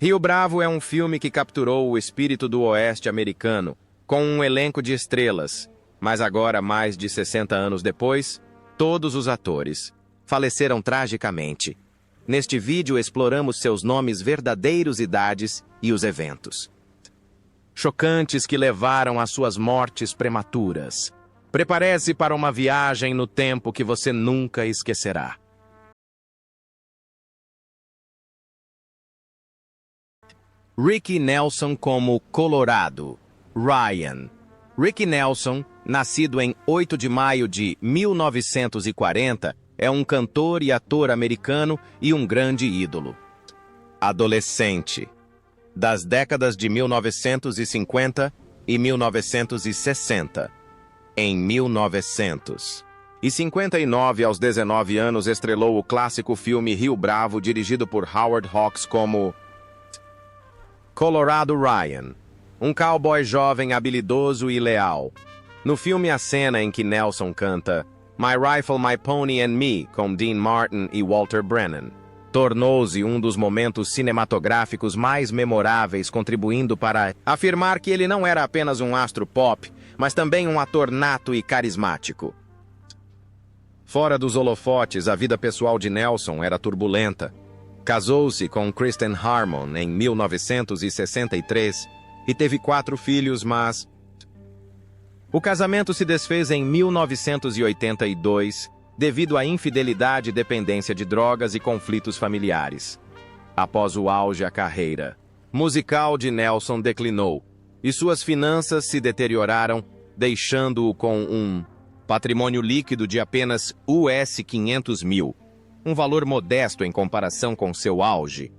Rio Bravo é um filme que capturou o espírito do oeste americano, com um elenco de estrelas, mas agora, mais de 60 anos depois, todos os atores faleceram tragicamente. Neste vídeo exploramos seus nomes verdadeiros, idades e os eventos chocantes que levaram às suas mortes prematuras. Prepare-se para uma viagem no tempo que você nunca esquecerá. Ricky Nelson como Colorado. Ryan. Ricky Nelson, nascido em 8 de maio de 1940, é um cantor e ator americano e um grande ídolo. Adolescente. Das décadas de 1950 e 1960. Em 1959, aos 19 anos, estrelou o clássico filme Rio Bravo, dirigido por Howard Hawks como Colorado Ryan, um cowboy jovem habilidoso e leal. No filme, a cena em que Nelson canta My Rifle, My Pony and Me, com Dean Martin e Walter Brennan, tornou-se um dos momentos cinematográficos mais memoráveis, contribuindo para afirmar que ele não era apenas um astro pop, mas também um ator nato e carismático. Fora dos holofotes, a vida pessoal de Nelson era turbulenta. Casou-se com Kristen Harmon em 1963 e teve 4 filhos, mas o casamento se desfez em 1982 devido à infidelidade, dependência de drogas e conflitos familiares. Após o auge, a carreira musical de Nelson declinou e suas finanças se deterioraram, deixando-o com um patrimônio líquido de apenas US 500 mil, um valor modesto em comparação com seu auge.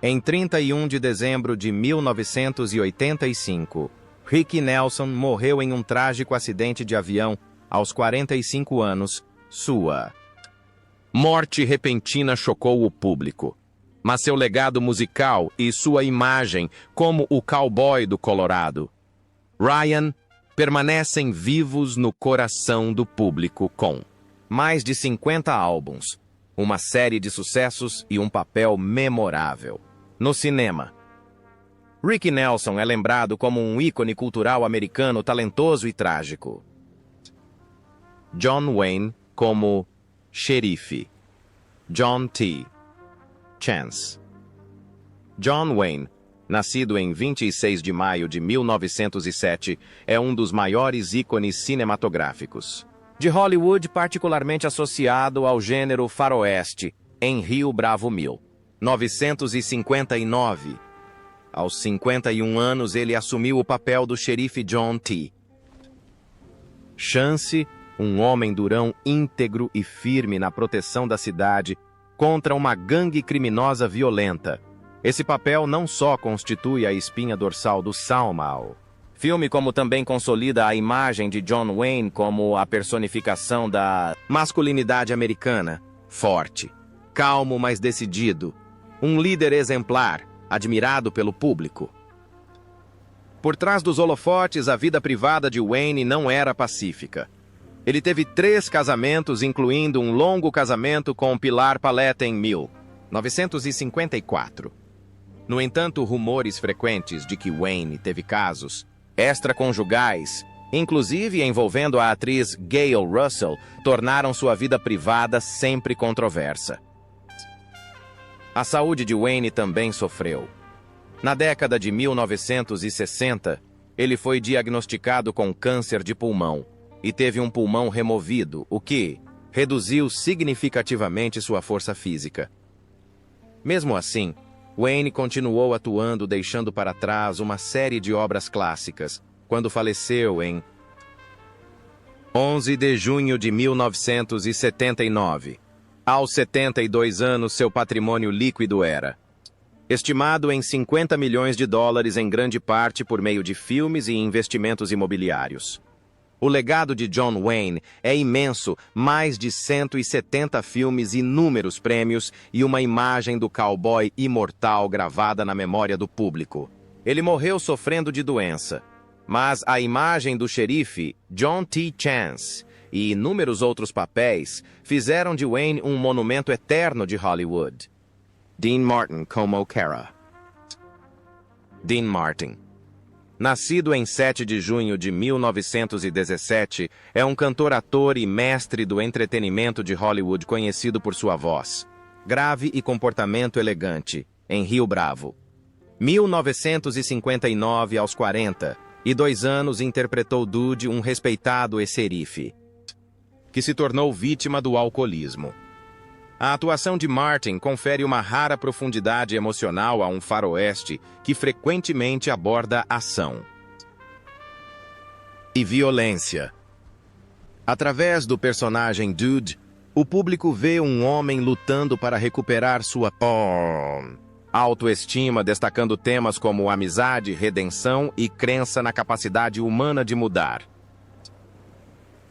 Em 31 de dezembro de 1985, Ricky Nelson morreu em um trágico acidente de avião aos 45 anos. Sua morte repentina chocou o público, mas seu legado musical e sua imagem como o cowboy do Colorado, Ryan, permanecem vivos no coração do público com mais de 50 álbuns, uma série de sucessos e um papel memorável no cinema. Ricky Nelson é lembrado como um ícone cultural americano talentoso e trágico. John Wayne como xerife. John T. Chance. John Wayne, nascido em 26 de maio de 1907, é um dos maiores ícones cinematográficos de Hollywood, particularmente associado ao gênero faroeste, em Rio Bravo 1959. Aos 51 anos, ele assumiu o papel do xerife John T. Chance, um homem durão íntegro e firme na proteção da cidade contra uma gangue criminosa violenta. Esse papel não só constitui a espinha dorsal do Salmal filme, como também consolida a imagem de John Wayne como a personificação da masculinidade americana, forte, calmo, mas decidido, um líder exemplar, admirado pelo público. Por trás dos holofotes, a vida privada de Wayne não era pacífica. Ele teve 3 casamentos, incluindo um longo casamento com Pilar Paletta em 1954. No entanto, rumores frequentes de que Wayne teve casos extraconjugais, inclusive envolvendo a atriz Gail Russell, tornaram sua vida privada sempre controversa. A saúde de Wayne também sofreu. Na década de 1960, ele foi diagnosticado com câncer de pulmão e teve um pulmão removido, o que reduziu significativamente sua força física. Mesmo assim, Wayne continuou atuando, deixando para trás uma série de obras clássicas, quando faleceu em 11 de junho de 1979. Aos 72 anos, seu patrimônio líquido era estimado em $50 milhões, em grande parte por meio de filmes e investimentos imobiliários. O legado de John Wayne é imenso, mais de 170 filmes, inúmeros prêmios e uma imagem do cowboy imortal gravada na memória do público. Ele morreu sofrendo de doença, mas a imagem do xerife John T. Chance e inúmeros outros papéis fizeram de Wayne um monumento eterno de Hollywood. Dean Martin como Kara. Dean Martin, nascido em 7 de junho de 1917, é um cantor, ator e mestre do entretenimento de Hollywood conhecido por sua voz grave e comportamento elegante, em Rio Bravo. 1959 aos 42 anos interpretou Dude, um respeitado xerife, que se tornou vítima do alcoolismo. A atuação de Martin confere uma rara profundidade emocional a um faroeste que frequentemente aborda ação e violência. Através do personagem Dude, o público vê um homem lutando para recuperar sua autoestima, destacando temas como amizade, redenção e crença na capacidade humana de mudar.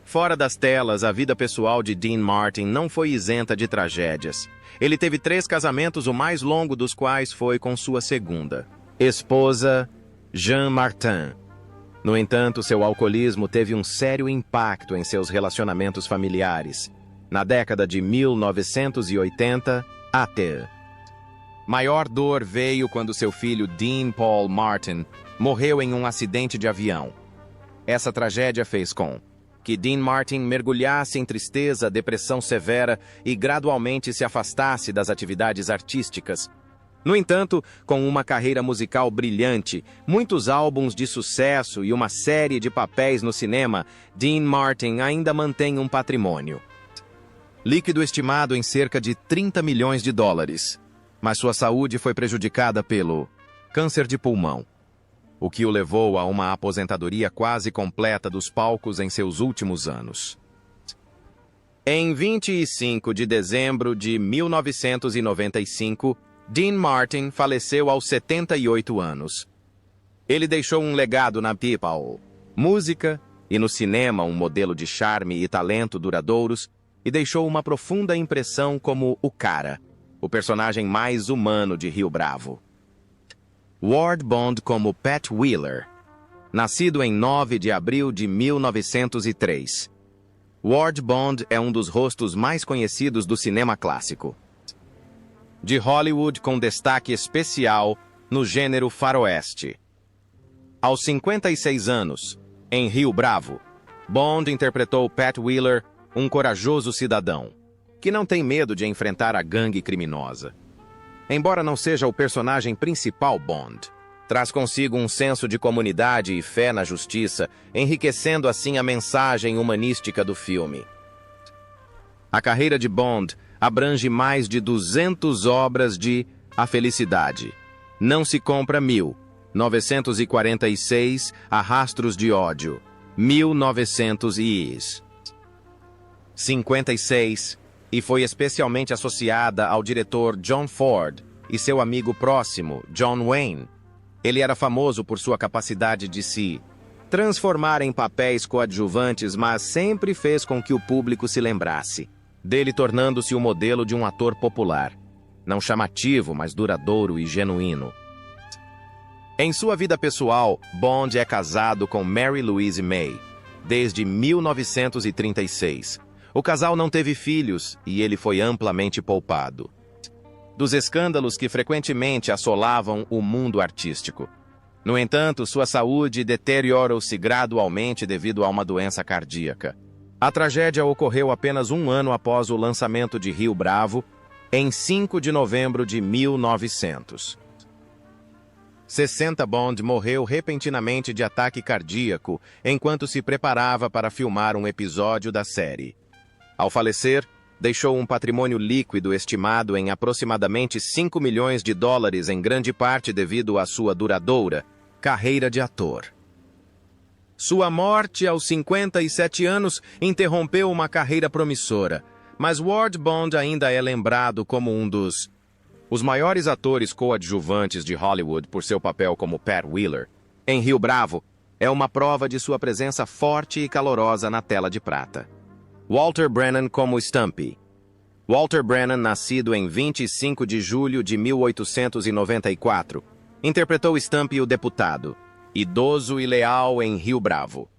Fora das telas, a vida pessoal de Dean Martin não foi isenta de tragédias. Ele teve 3 casamentos, o mais longo dos quais foi com sua segunda esposa, Jean Martin. No entanto, seu alcoolismo teve um sério impacto em seus relacionamentos familiares. Na década de 1980, até. Maior dor veio quando seu filho Dean Paul Martin morreu em um acidente de avião. Essa tragédia fez com que Dean Martin mergulhasse em tristeza, depressão severa e gradualmente se afastasse das atividades artísticas. No entanto, com uma carreira musical brilhante, muitos álbuns de sucesso e uma série de papéis no cinema, Dean Martin ainda mantém um patrimônio líquido estimado em cerca de 30 milhões de dólares. Mas sua saúde foi prejudicada pelo câncer de pulmão, o que o levou a uma aposentadoria quase completa dos palcos em seus últimos anos. Em 25 de dezembro de 1995, Dean Martin faleceu aos 78 anos. Ele deixou um legado na people, música e no cinema, um modelo de charme e talento duradouros, e deixou uma profunda impressão como o Cara, o personagem mais humano de Rio Bravo. Ward Bond como Pat Wheeler, nascido em 9 de abril de 1903. Ward Bond é um dos rostos mais conhecidos do cinema clássico de Hollywood, com destaque especial no gênero faroeste. Aos 56 anos, em Rio Bravo, Bond interpretou Pat Wheeler, um corajoso cidadão que não tem medo de enfrentar a gangue criminosa. Embora não seja o personagem principal, Bond traz consigo um senso de comunidade e fé na justiça, enriquecendo assim a mensagem humanística do filme. A carreira de Bond abrange mais de 200 obras de A Felicidade, Não se Compra 1946, A Rastros de Ódio, 1956, e foi especialmente associada ao diretor John Ford e seu amigo próximo, John Wayne. Ele era famoso por sua capacidade de se transformar em papéis coadjuvantes, mas sempre fez com que o público se lembrasse dele, tornando-se o modelo de um ator popular, não chamativo, mas duradouro e genuíno. Em sua vida pessoal, Bond é casado com Mary Louise May desde 1936. O casal não teve filhos e ele foi amplamente poupado dos escândalos que frequentemente assolavam o mundo artístico. No entanto, sua saúde deteriorou-se gradualmente devido a uma doença cardíaca. A tragédia ocorreu apenas um ano após o lançamento de Rio Bravo, em 5 de novembro de 1960. Bond morreu repentinamente de ataque cardíaco enquanto se preparava para filmar um episódio da série. Ao falecer, deixou um patrimônio líquido estimado em aproximadamente 5 milhões de dólares, em grande parte devido à sua duradoura carreira de ator. Sua morte aos 57 anos interrompeu uma carreira promissora, mas Ward Bond ainda é lembrado como um dos os maiores atores coadjuvantes de Hollywood por seu papel como Pat Wheeler. Em Rio Bravo, é uma prova de sua presença forte e calorosa na tela de prata. Walter Brennan como Stumpy. Walter Brennan, nascido em 25 de julho de 1894, interpretou Stumpy, o deputado, idoso e leal em Rio Bravo.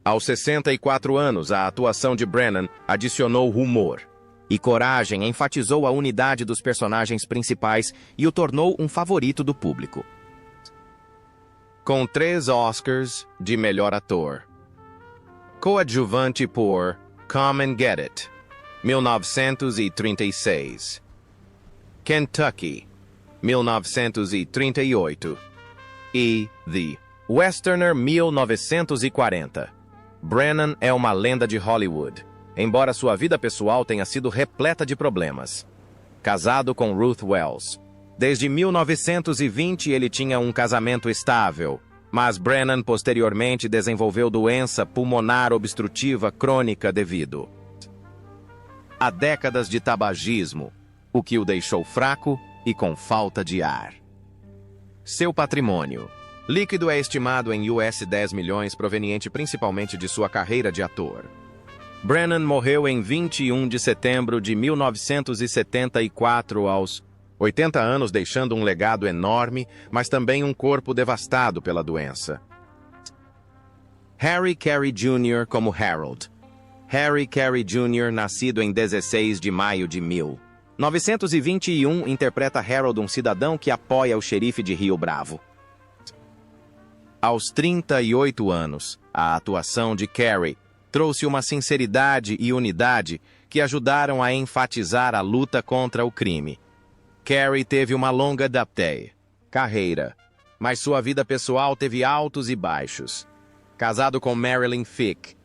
Aos 64 anos, a atuação de Brennan adicionou humor e coragem enfatizou a unidade dos personagens principais e o tornou um favorito do público. Com 3 Oscars de melhor ator. Coadjuvante por Come and Get It, 1936. Kentucky, 1938. E The Westerner, 1940. Brennan é uma lenda de Hollywood, embora sua vida pessoal tenha sido repleta de problemas. Casado com Ruth Wells. Desde 1920 ele tinha um casamento estável, mas Brennan posteriormente desenvolveu doença pulmonar obstrutiva crônica devido a décadas de tabagismo, o que o deixou fraco e com falta de ar. Seu patrimônio líquido é estimado em US 10 milhões, proveniente principalmente de sua carreira de ator. Brennan morreu em 21 de setembro de 1974 aos 80 anos, deixando um legado enorme, mas também um corpo devastado pela doença. Harry Carey Jr. como Harold. Harry Carey Jr., nascido em 16 de maio de 1921, interpreta Harold, um cidadão que apoia o xerife de Rio Bravo. Aos 38 anos, a atuação de Carey trouxe uma sinceridade e unidade que ajudaram a enfatizar a luta contra o crime. Carey teve uma longa carreira, mas sua vida pessoal teve altos e baixos. Casado com Marilyn Fick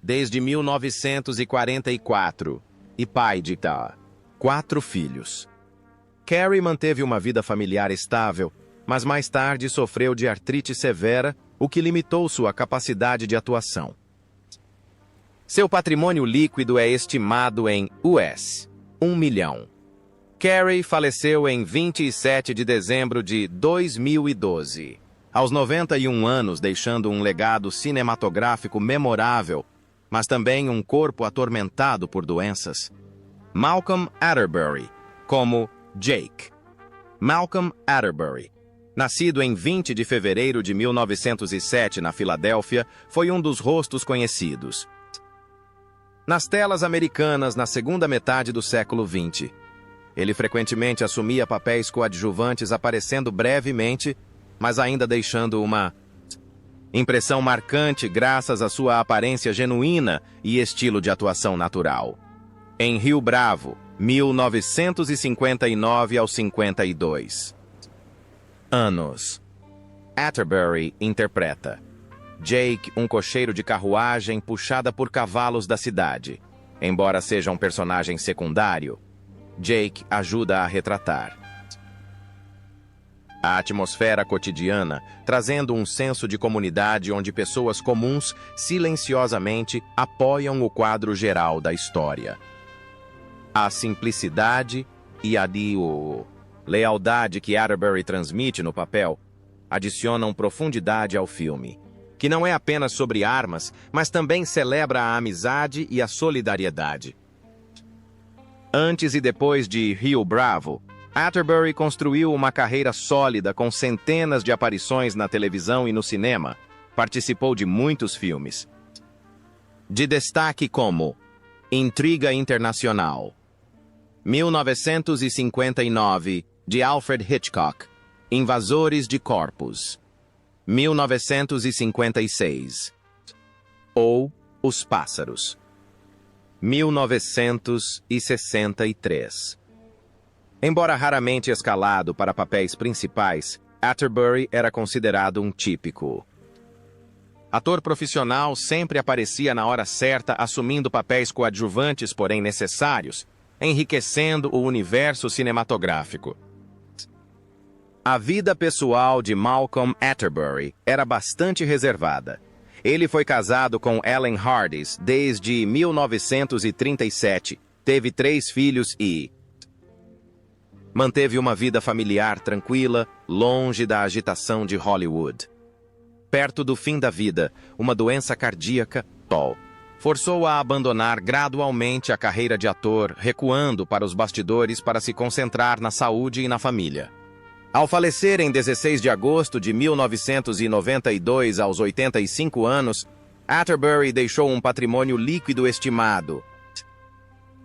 desde 1944 e pai de 4 filhos. Carey manteve uma vida familiar estável, mas mais tarde sofreu de artrite severa, o que limitou sua capacidade de atuação. Seu patrimônio líquido é estimado em US 1 milhão. Carey faleceu em 27 de dezembro de 2012, aos 91 anos, deixando um legado cinematográfico memorável, mas também um corpo atormentado por doenças. Malcolm Atterbury, como Jake. Malcolm Atterbury, nascido em 20 de fevereiro de 1907 na Filadélfia, foi um dos rostos conhecidos nas telas americanas na segunda metade do século XX. Ele frequentemente assumia papéis coadjuvantes, aparecendo brevemente, mas ainda deixando uma impressão marcante graças à sua aparência genuína e estilo de atuação natural. Em Rio Bravo, 1959 aos 52 anos. Atterbury interpreta Jake, um cocheiro de carruagem puxada por cavalos da cidade. Embora seja um personagem secundário, Jake ajuda a retratar a atmosfera cotidiana, trazendo um senso de comunidade onde pessoas comuns silenciosamente apoiam o quadro geral da história. A simplicidade e a lealdade que Atterbury transmite no papel adicionam profundidade ao filme, que não é apenas sobre armas, mas também celebra a amizade e a solidariedade. Antes e depois de Rio Bravo, Atterbury construiu uma carreira sólida com centenas de aparições na televisão e no cinema. Participou de muitos filmes. De destaque como Intriga Internacional, 1959, de Alfred Hitchcock, Invasores de Corpos, 1956, ou Os Pássaros, 1963. Embora raramente escalado para papéis principais, Atterbury era considerado um típico ator profissional. Sempre aparecia na hora certa, assumindo papéis coadjuvantes, porém necessários, enriquecendo o universo cinematográfico. A vida pessoal de Malcolm Atterbury era bastante reservada. Ele foi casado com Ellen Hardis desde 1937, teve 3 filhos e manteve uma vida familiar tranquila, longe da agitação de Hollywood. Perto do fim da vida, uma doença cardíaca, forçou-o a abandonar gradualmente a carreira de ator, recuando para os bastidores para se concentrar na saúde e na família. Ao falecer em 16 de agosto de 1992, aos 85 anos, Atterbury deixou um patrimônio líquido estimado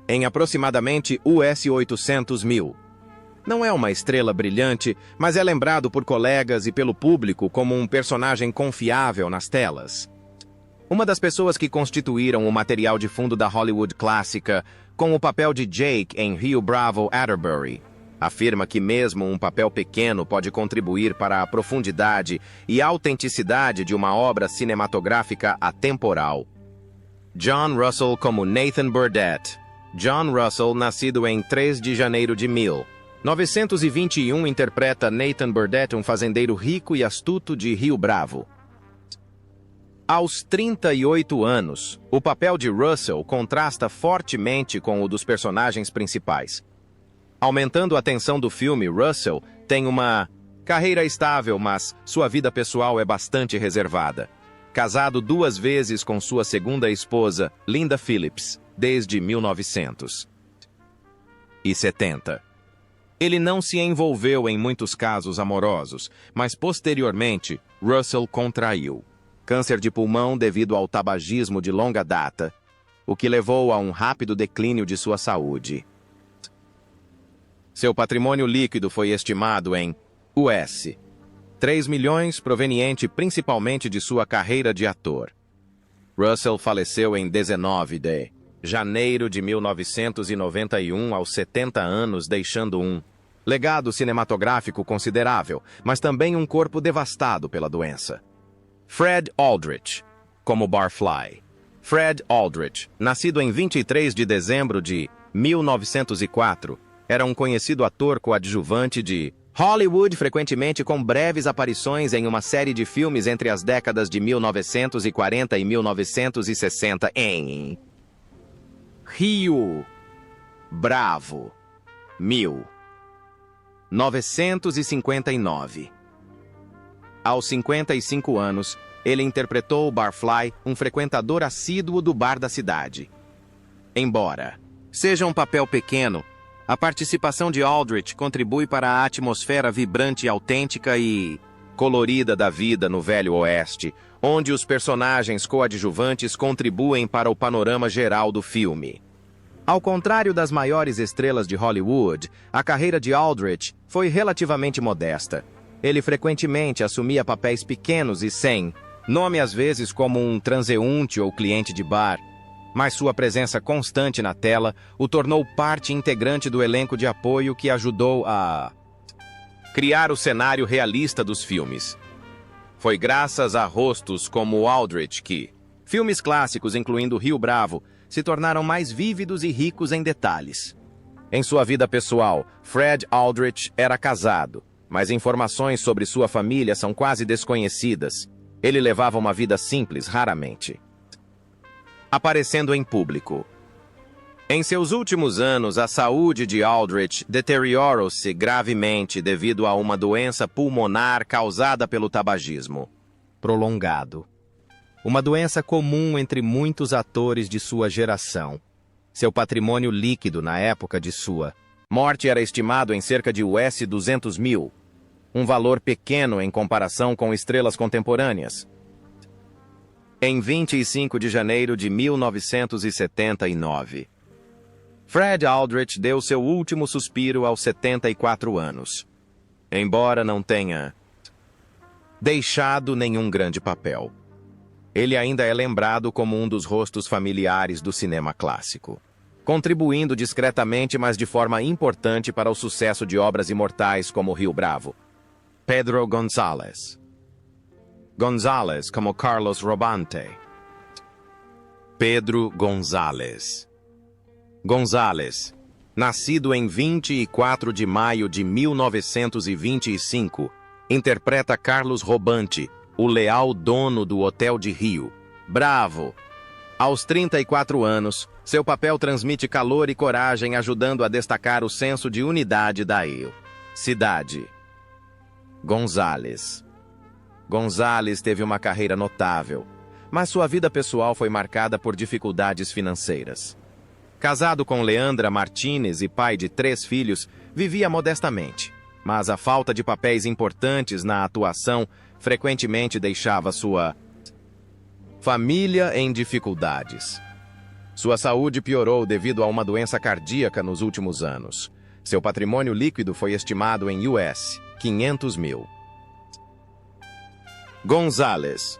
em aproximadamente US 800 mil. Não é uma estrela brilhante, mas é lembrado por colegas e pelo público como um personagem confiável nas telas. Uma das pessoas que constituíram o material de fundo da Hollywood clássica, com o papel de Jake em Rio Bravo Atterbury, afirma que mesmo um papel pequeno pode contribuir para a profundidade e autenticidade de uma obra cinematográfica atemporal. John Russell como Nathan Burdett. John Russell, nascido em 3 de janeiro de 1921, interpreta Nathan Burdett, um fazendeiro rico e astuto de Rio Bravo. Aos 38 anos, o papel de Russell contrasta fortemente com o dos personagens principais. Aumentando a tensão do filme, Russell tem uma carreira estável, mas sua vida pessoal é bastante reservada. Casado 2 vezes com sua segunda esposa, Linda Phillips, desde 1970. Ele não se envolveu em muitos casos amorosos, mas posteriormente, Russell contraiu câncer de pulmão devido ao tabagismo de longa data, o que levou a um rápido declínio de sua saúde. Seu patrimônio líquido foi estimado em US 3 milhões, proveniente principalmente de sua carreira de ator. Russell faleceu em 19 de janeiro de 1991, aos 70 anos, deixando um legado cinematográfico considerável, mas também um corpo devastado pela doença. Fred Aldrich, como Barfly. Fred Aldrich, nascido em 23 de dezembro de 1904, era um conhecido ator coadjuvante de Hollywood, frequentemente com breves aparições em uma série de filmes entre as décadas de 1940 e 1960 em Rio Bravo, 1959. Aos 55 anos, ele interpretou Barfly, um frequentador assíduo do bar da cidade. Embora seja um papel pequeno, a participação de Aldrich contribui para a atmosfera vibrante, autêntica e colorida da vida no Velho Oeste, onde os personagens coadjuvantes contribuem para o panorama geral do filme. Ao contrário das maiores estrelas de Hollywood, a carreira de Aldrich foi relativamente modesta. Ele frequentemente assumia papéis pequenos e sem nome, às vezes como um transeunte ou cliente de bar, mas sua presença constante na tela o tornou parte integrante do elenco de apoio que ajudou a criar o cenário realista dos filmes. Foi graças a rostos como Aldrich que filmes clássicos, incluindo Rio Bravo, se tornaram mais vívidos e ricos em detalhes. Em sua vida pessoal, Fred Aldrich era casado, mas informações sobre sua família são quase desconhecidas. Ele levava uma vida simples, raramente aparecendo em público. Em seus últimos anos, a saúde de Aldrich deteriorou-se gravemente devido a uma doença pulmonar causada pelo tabagismo prolongado. Uma doença comum entre muitos atores de sua geração. Seu patrimônio líquido na época de sua morte era estimado em cerca de US 200 mil, um valor pequeno em comparação com estrelas contemporâneas. Em 25 de janeiro de 1979, Fred Aldrich deu seu último suspiro aos 74 anos. Embora não tenha deixado nenhum grande papel, ele ainda é lembrado como um dos rostos familiares do cinema clássico, contribuindo discretamente, mas de forma importante para o sucesso de obras imortais como Rio Bravo. Pedro González. González como Carlos Robante. Pedro González. González, nascido em 24 de maio de 1925, interpreta Carlos Robante, o leal dono do Hotel de Rio Bravo. Aos 34 anos, seu papel transmite calor e coragem, ajudando a destacar o senso de unidade da cidade. González. González teve uma carreira notável, mas sua vida pessoal foi marcada por dificuldades financeiras. Casado com Leandra Martínez e pai de 3 filhos, vivia modestamente, mas a falta de papéis importantes na atuação frequentemente deixava sua família em dificuldades. Sua saúde piorou devido a uma doença cardíaca nos últimos anos. Seu patrimônio líquido foi estimado em US 500 mil. Gonzalez.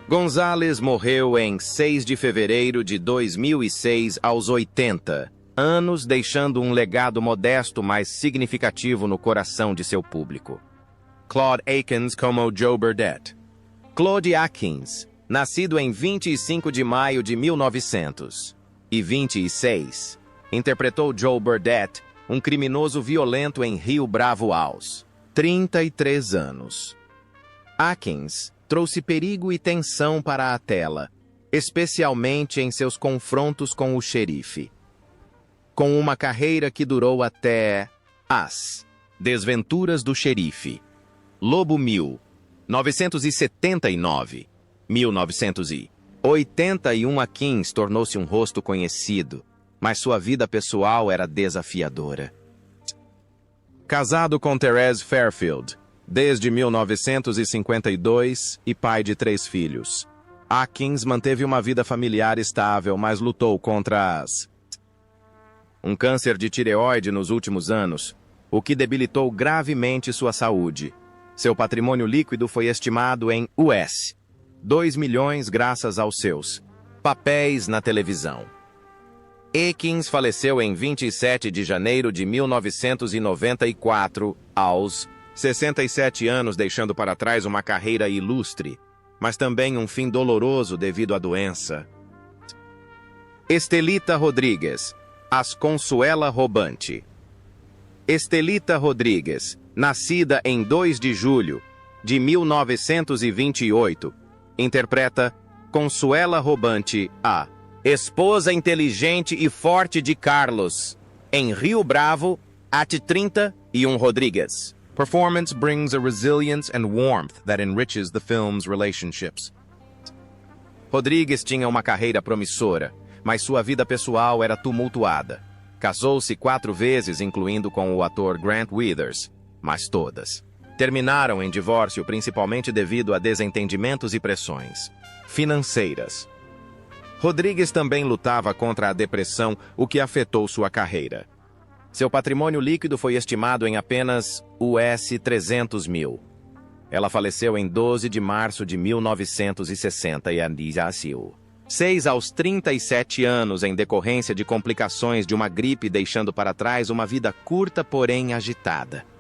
Gonzalez morreu em 6 de fevereiro de 2006 aos 80 anos, deixando um legado modesto mas significativo no coração de seu público. Claude Akins como Joe Burdett. Claude Akins, nascido em 25 de maio de 1926, interpretou Joe Burdett, um criminoso violento em Rio Bravo aos 33 anos. Akins trouxe perigo e tensão para a tela, especialmente em seus confrontos com o xerife. Com uma carreira que durou até As Desventuras do Xerife, Lobo 1979, 1981, Akins tornou-se um rosto conhecido, mas sua vida pessoal era desafiadora. Casado com Therese Fairfield desde 1952 e pai de 3 filhos, Akins manteve uma vida familiar estável, mas lutou contra um câncer de tireoide nos últimos anos, o que debilitou gravemente sua saúde. Seu patrimônio líquido foi estimado em US 2 milhões graças aos seus papéis na televisão. Akins faleceu em 27 de janeiro de 1994, aos 67 anos, deixando para trás uma carreira ilustre, mas também um fim doloroso devido à doença. Estelita Rodrigues, as Consuela Robante. Estelita Rodrigues, nascida em 2 de julho de 1928, interpreta Consuela Robante, a esposa inteligente e forte de Carlos, em Rio Bravo, at 31 Rodrigues. Performance brings a resilience and warmth that enriches the film's relationships. Rodrigues tinha uma carreira promissora, mas sua vida pessoal era tumultuada. Casou-se 4 vezes, incluindo com o ator Grant Withers, mas todas terminaram em divórcio, principalmente devido a desentendimentos e pressões financeiras. Rodrigues também lutava contra a depressão, o que afetou sua carreira. Seu patrimônio líquido foi estimado em apenas US 300 mil. Ela faleceu em 12 de março de 1960 e nasceu 6 aos 37 anos em decorrência de complicações de uma gripe, deixando para trás uma vida curta, porém agitada.